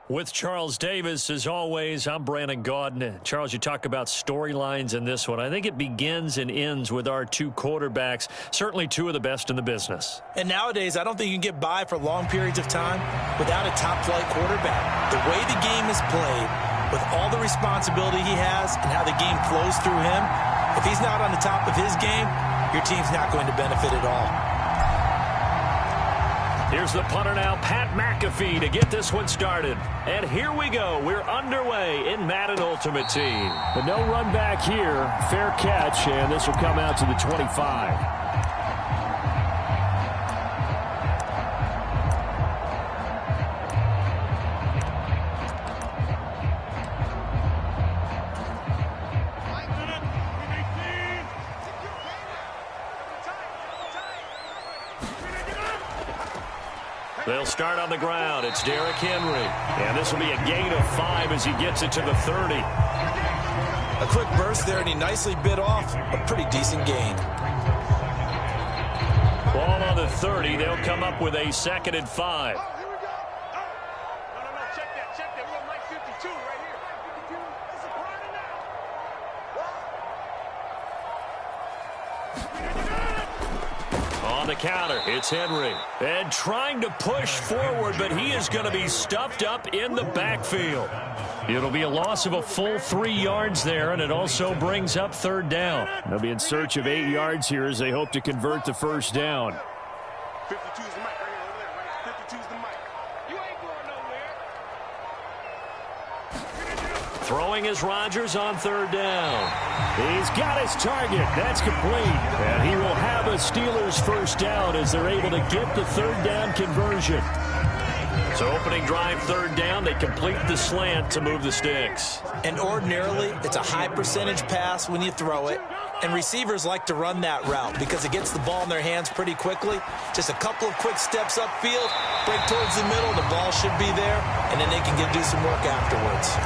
With Charles Davis, as always, I'm Brandon Gaudin. Charles, you talk about storylines in this one. I think it begins and ends with our two quarterbacks, certainly two of the best in the business. And nowadays, I don't think you can get by for long periods of time without a top-flight quarterback. The way the game is played, with all the responsibility he has and how the game flows through him, if he's not on the top of his game, your team's not going to benefit at all. Here's the punter now, Pat McAfee, to get this one started. And here we go. We're underway in Madden Ultimate Team. But no run back here. Fair catch, and this will come out to the 25. They'll start on the ground. It's Derrick Henry. And this will be a gain of 5 as he gets it to the 30. A quick burst there, and he nicely bit off a pretty decent gain. Ball on the 30. They'll come up with a 2nd and 5. On the counter, it's Henry. And trying to push forward, but he is going to be stuffed up in the backfield. It'll be a loss of a full 3 yards there, and it also brings up 3rd down. They'll be in search of 8 yards here as they hope to convert the 1st down. 52's the mic right here, over there, right? 52's the mic. You ain't going nowhere. Throwing is Rodgers on 3rd down. He's got his target. That's complete. And he will have a Steelers 1st down as they're able to get the 3rd down conversion. So opening drive 3rd down, they complete the slant to move the sticks. And ordinarily, it's a high percentage pass when you throw it. And receivers like to run that route because it gets the ball in their hands pretty quickly. Just a couple of quick steps upfield, break towards the middle, the ball should be there, and then they can do some work afterwards.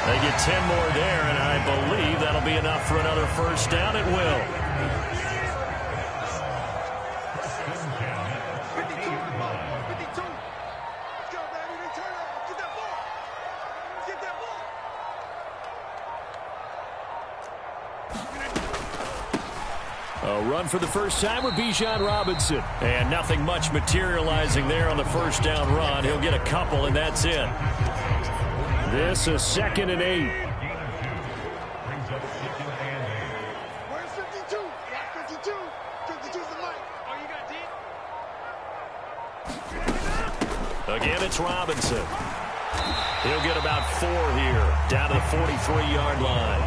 They get 10 more there, and I believe that'll be enough for another 1st down. It will. A run for the first time with Bijan Robinson. And nothing much materializing there on the 1st down run. He'll get a couple, and that's it. This is 2nd and 8. Where's 52? 52. 52's the mic. Oh, you got deep? Again, it's Robinson. He'll get about 4 here, down to the 43-yard line.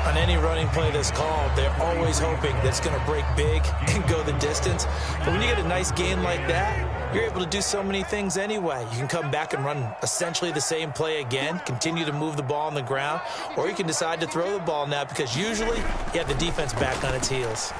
On any running play that's called, they're always hoping that it's going to break big and go the distance. But when you get a nice gain like that, you're able to do so many things anyway. You can come back and run essentially the same play again, continue to move the ball on the ground, or you can decide to throw the ball now because usually you have the defense back on its heels.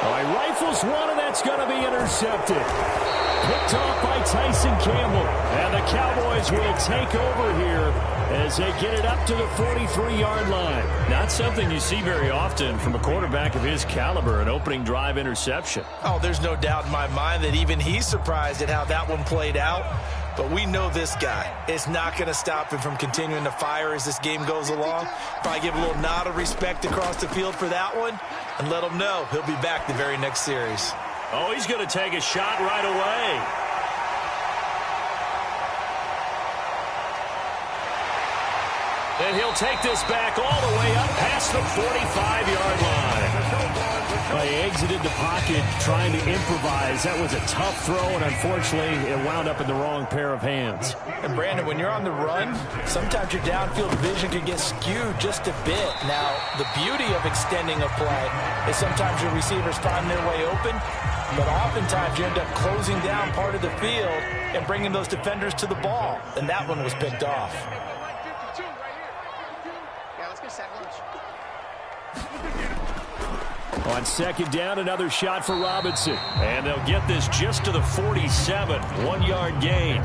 All right, rifles one, and that's going to be intercepted. Picked off by Tyson Campbell. And the Cowboys will take over here as they get it up to the 43-yard line. Not something you see very often from a quarterback of his caliber, an opening drive interception. Oh, there's no doubt in my mind that even he's surprised at how that one played out. But we know this guy is not going to stop him from continuing to fire as this game goes along. Probably give a little nod of respect across the field for that one and let him know he'll be back the very next series. Oh, he's going to take a shot right away. And he'll take this back all the way up past the 45-yard line. Well, he exited the pocket trying to improvise. That was a tough throw, and unfortunately, it wound up in the wrong pair of hands. And, Brandon, when you're on the run, sometimes your downfield vision can get skewed just a bit. Now, the beauty of extending a play is sometimes your receivers find their way open, but oftentimes you end up closing down part of the field and bringing those defenders to the ball. And that one was picked off. On 2nd down, another shot for Robinson. And they'll get this just to the 47, 1-yard gain.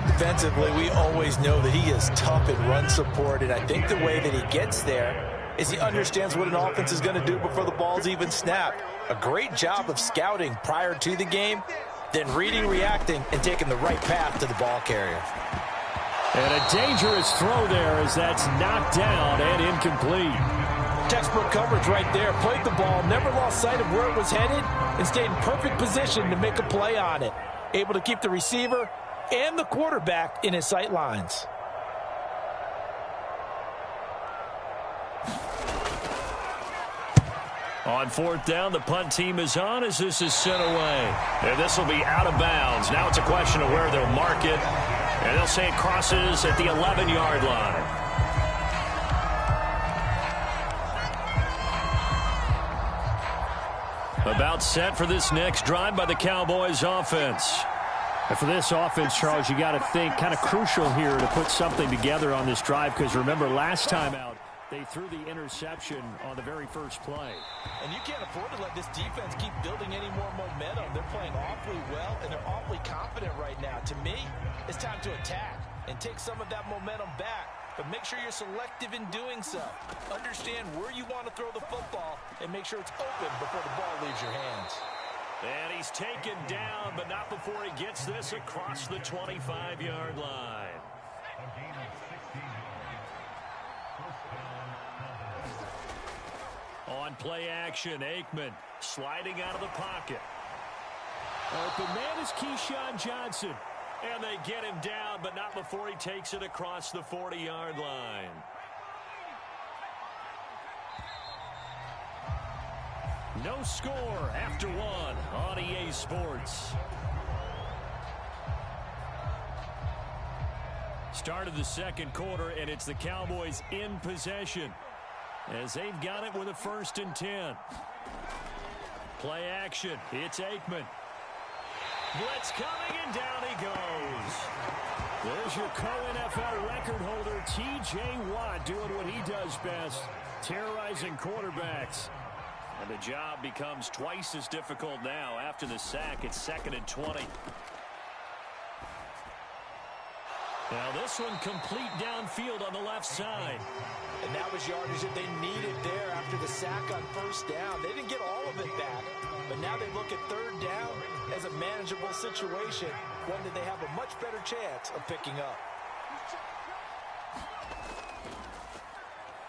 Defensively, we always know that he is tough at run support, and I think the way that he gets there is he understands what an offense is going to do before the ball's even snapped. A great job of scouting prior to the game, then reading, reacting, and taking the right path to the ball carrier. And a dangerous throw there as that's knocked down and incomplete. Textbook coverage right there. Played the ball, never lost sight of where it was headed, and stayed in perfect position to make a play on it. Able to keep the receiver and the quarterback in his sight lines. On fourth down, the punt team is on as this is sent away. And this will be out of bounds. Now it's a question of where they'll mark it. And they'll say it crosses at the 11-yard line. About set for this next drive by the Cowboys offense. And for this offense, Charles, you got to think kind of crucial here to put something together on this drive, because remember last time out, they threw the interception on the very first play. And you can't afford to let this defense keep building any more momentum. They're playing awfully well, and they're awfully confident right now. To me, it's time to attack and take some of that momentum back. But make sure you're selective in doing so. Understand where you want to throw the football and make sure it's open before the ball leaves your hands. And he's taken down, but not before he gets this across the 25-yard line. On play action, Aikman sliding out of the pocket. Open man is Keyshawn Johnson. And they get him down, but not before he takes it across the 40-yard line. No score after one on EA Sports. Start of the second quarter, and it's the Cowboys in possession as they've got it with a 1st and 10. Play action. It's Aikman. Blitz coming, and down he goes. There's your co-NFL record holder, T.J. Watt, doing what he does best, terrorizing quarterbacks. And the job becomes twice as difficult now. After the sack, it's 2nd and 20. Now this one complete downfield on the left side. And that was yardage that they needed there after the sack on 1st down. They didn't get all of it back, but now they look at 3rd down as a manageable situation, one that they have a much better chance of picking up.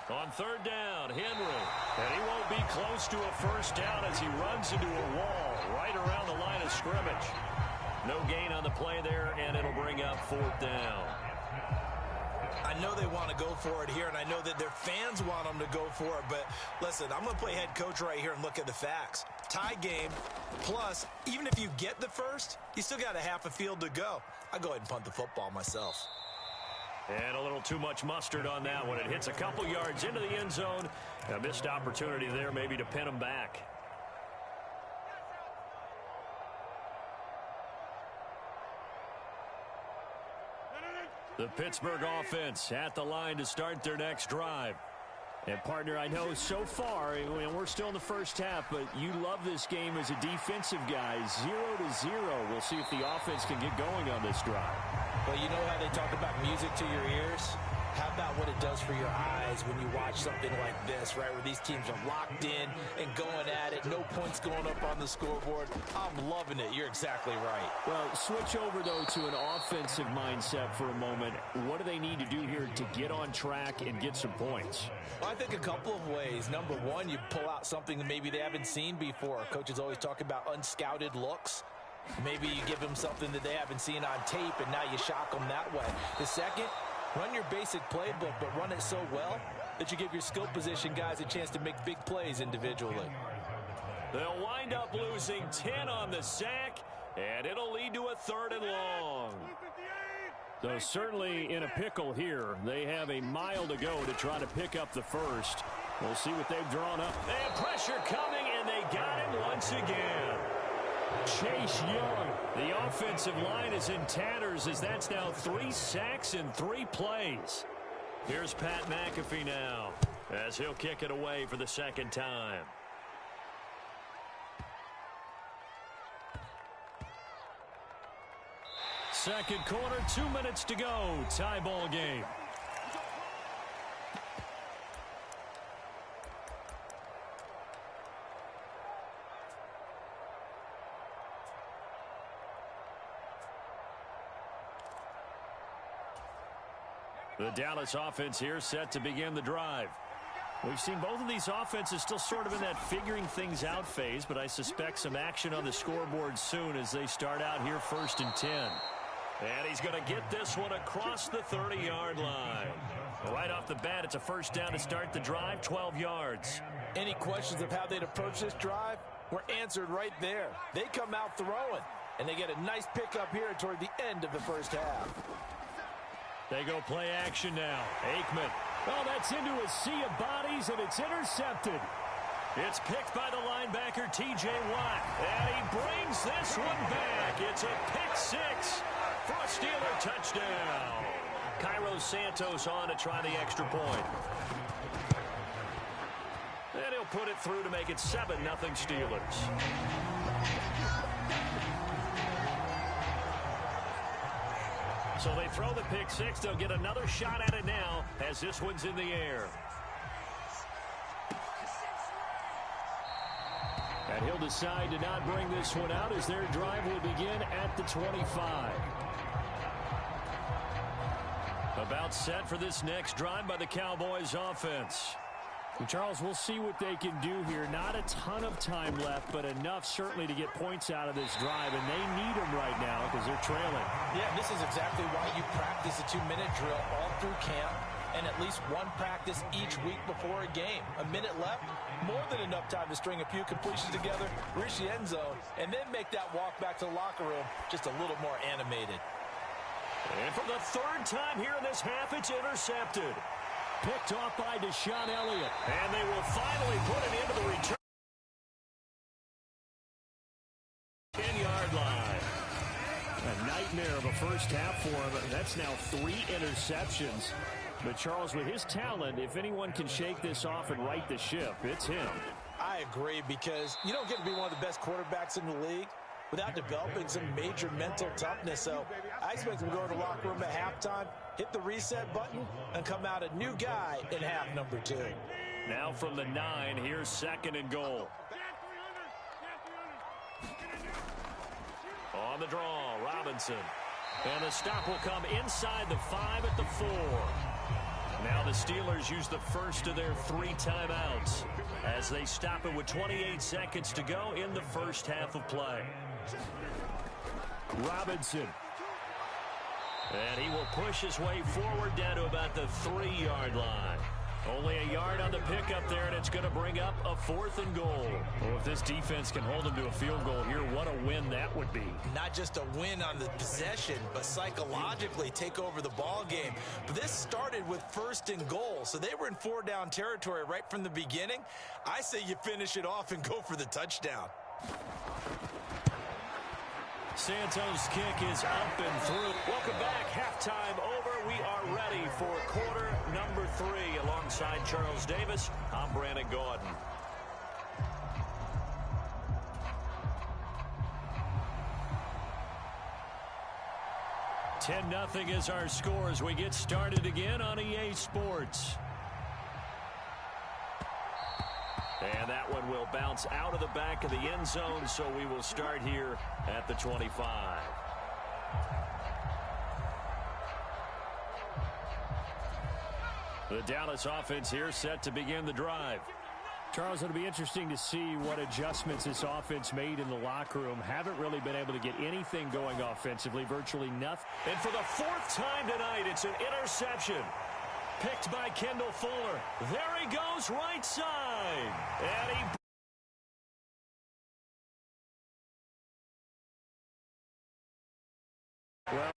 On 3rd down, Henry. And he won't be close to a 1st down as he runs into a wall right around the line of scrimmage. No gain on the play there, and it'll bring up 4th down. I know they want to go for it here, and I know that their fans want them to go for it, but listen, I'm going to play head coach right here and look at the facts. Tie game, plus, even if you get the 1st, you still got a half a field to go. I'll go ahead and punt the football myself. And a little too much mustard on that one. It hits a couple yards into the end zone. A missed opportunity there maybe to pin them back. The Pittsburgh offense at the line to start their next drive. And, partner, I know so far, and we're still in the first half, but you love this game as a defensive guy. 0-0. We'll see if the offense can get going on this drive. Well, you know how they talk about music to your ears? How about what it does for your eyes when you watch something like this, right, where these teams are locked in and going at it, no points going up on the scoreboard? I'm loving it. You're exactly right. Well, switch over, though, to an offensive mindset for a moment. What do they need to do here to get on track and get some points? Well, I think a couple of ways. Number one, you pull out something that maybe they haven't seen before. Coaches always talk about unscouted looks. Maybe you give them something that they haven't seen on tape, and now you shock them that way. The second, run your basic playbook, but run it so well that you give your skill position guys a chance to make big plays individually. They'll wind up losing 10 on the sack, and it'll lead to a 3rd and long. So certainly in a pickle here. They have a mile to go to try to pick up the 1st. We'll see what they've drawn up. And pressure coming, and they got him once again. Chase Young. The offensive line is in tatters as that's now 3 sacks in 3 plays. Here's Pat McAfee now as he'll kick it away for the 2nd time. Second quarter, 2 minutes to go. Tie ball game. The Dallas offense here set to begin the drive. We've seen both of these offenses still sort of in that figuring things out phase, but I suspect some action on the scoreboard soon as they start out here 1st and 10. And he's going to get this one across the 30-yard line. Right off the bat, it's a first down to start the drive, 12 yards. Any questions of how they'd approach this drive were answered right there. They come out throwing, and they get a nice pickup here toward the end of the first half. They go play action now. Aikman. Oh, that's into a sea of bodies, and it's intercepted. It's picked by the linebacker, T.J. Watt. And he brings this one back. It's a pick six for a Steeler touchdown. Cairo Santos on to try the extra point. And he'll put it through to make it 7-0 Steelers. So they throw the pick six. They'll get another shot at it now as this one's in the air. And he'll decide to not bring this one out as their drive will begin at the 25. About set for this next drive by the Cowboys offense. And Charles, we'll see what they can do here. Not a ton of time left, but enough certainly to get points out of this drive, and they need them right now because they're trailing. Yeah, this is exactly why you practice a 2-minute drill all through camp and at least one practice each week before a game. A minute left, more than enough time to string a few completions together, reach the end zone, and then make that walk back to the locker room just a little more animated. And for the third time here in this half, it's intercepted. Picked off by Deshaun Elliott. And they will finally put it into the return. 10-yard line. A nightmare of a first half for him. That's now 3 interceptions. But Charles, with his talent, if anyone can shake this off and right the ship, it's him. I agree, because you don't get to be one of the best quarterbacks in the league without developing some major mental toughness. So I expect him to go to the locker room at halftime, hit the reset button, and come out a new guy in half number 2. Now from the 9, here's 2nd and goal. On the draw, Robinson. And the stop will come inside the 5 at the 4. Now the Steelers use the first of their 3 timeouts as they stop it with 28 seconds to go in the first half of play. Robinson. And he will push his way forward down to about the 3-yard line. Only a yard on the pickup there, and it's going to bring up a 4th and goal. Well, if this defense can hold them to a field goal here, what a win that would be. Not just a win on the possession, but psychologically take over the ball game. But this started with 1st and goal, so they were in 4-down territory right from the beginning. I say you finish it off and go for the touchdown. Santos' kick is up and through. Welcome back. Halftime over. We are ready for quarter number 3. Alongside Charles Davis, I'm Brandon Gordon. $10-0 is our score as we get started again on EA Sports. And that one will bounce out of the back of the end zone, so we will start here at the 25. The Dallas offense here set to begin the drive. Charles, it'll be interesting to see what adjustments this offense made in the locker room. Haven't really been able to get anything going offensively, virtually nothing. And for the 4th time tonight, it's an interception. Picked by Kendall Fuller. There he goes, right side. And he... Well,